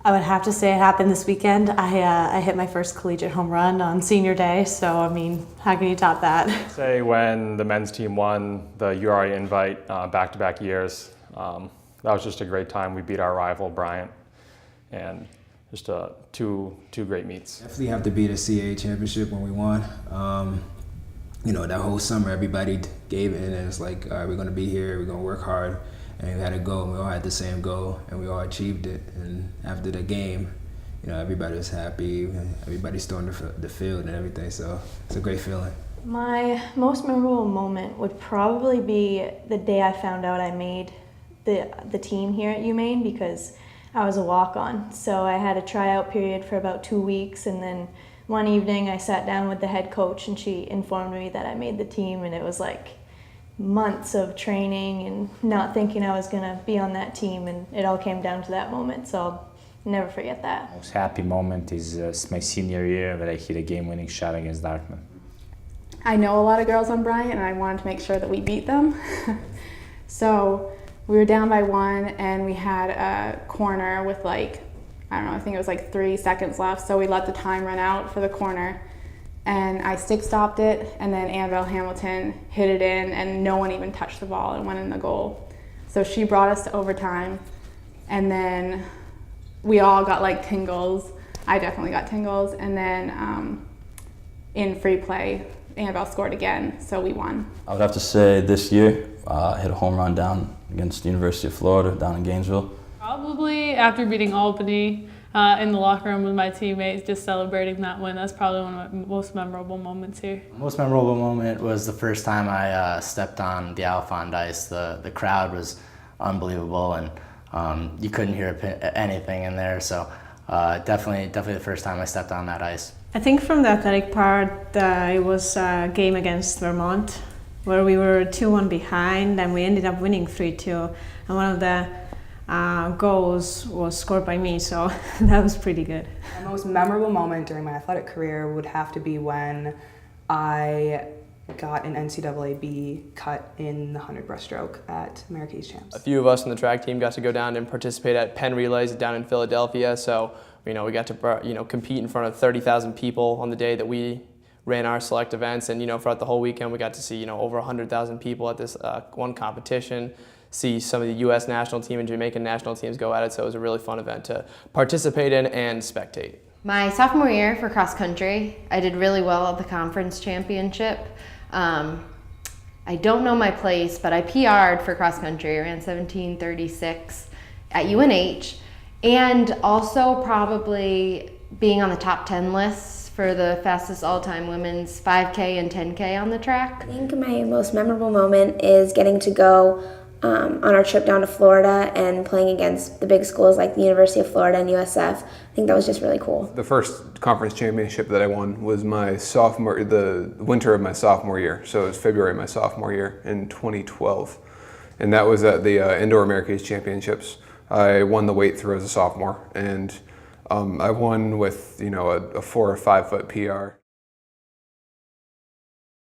I would have to say it happened this weekend. I hit my first collegiate home run on senior day, so I mean, how can you top that? Say when the men's team won the URI invite back-to-back years, that was just a great time. We beat our rival Bryant, and just two great meets. Definitely have to beat a CAA championship when we won. You know, that whole summer everybody gave it, and it was like, all right, we're going to be here, we're going to work hard. And we had a goal, and we all had the same goal, and we all achieved it. And after the game, you know, everybody was happy, everybody stormed the field and everything, so it's a great feeling. My most memorable moment would probably be the day I found out I made the team here at UMaine, because I was a walk-on. So I had a tryout period for about 2 weeks, and then one evening I sat down with the head coach, and she informed me that I made the team, and it was like months of training and not thinking I was going to be on that team, and it all came down to that moment, so I'll never forget that. Most happy moment is my senior year that I hit a game-winning shot against Dartmouth. I know a lot of girls on Bryant, and I wanted to make sure that we beat them. So we were down by 1, and we had a corner with like, I don't know, I think it was like 3 seconds left, so we let the time run out for the corner. And I stick stopped it, and then Annabelle Hamilton hit it in, and no one even touched the ball and went in the goal. So she brought us to overtime, and then we all got like tingles. I definitely got tingles, and then in free play, Annabelle scored again, so we won. I would have to say this year, I hit a home run down against the University of Florida down in Gainesville. Probably after beating Albany. In the locker room with my teammates, just celebrating that win. That's probably one of my most memorable moments here. Most memorable moment was the first time I stepped on the Alphond ice. The crowd was unbelievable, and you couldn't hear anything in there. So definitely the first time I stepped on that ice. I think from the athletic part, it was a game against Vermont, where we were 2-1 behind, and we ended up winning 3-2. And one of the goals was scored by me, so that was pretty good. My most memorable moment during my athletic career would have to be when I got an NCAA B cut in the 100 breaststroke at America's Champs. A few of us in the track team got to go down and participate at Penn Relays down in Philadelphia, so we got to compete in front of 30,000 people on the day that we ran our select events, and throughout the whole weekend we got to see over 100,000 people at this one competition, see some of the U.S. national team and Jamaican national teams go at it, so it was a really fun event to participate in and spectate. My sophomore year for cross country, I did really well at the conference championship. I don't know my place, but I PR'd for cross country, I ran 17:36 at UNH, and also probably being on the top 10 lists for the fastest all-time women's 5K and 10K on the track. I think my most memorable moment is getting to go on our trip down to Florida and playing against the big schools like the University of Florida and USF. I think that was just really cool. The first conference championship that I won was the winter of my sophomore year. So it was February of my sophomore year in 2012. And that was at the Indoor Americas Championships. I won the weight throw as a sophomore, and I won with a 4 or 5 foot PR.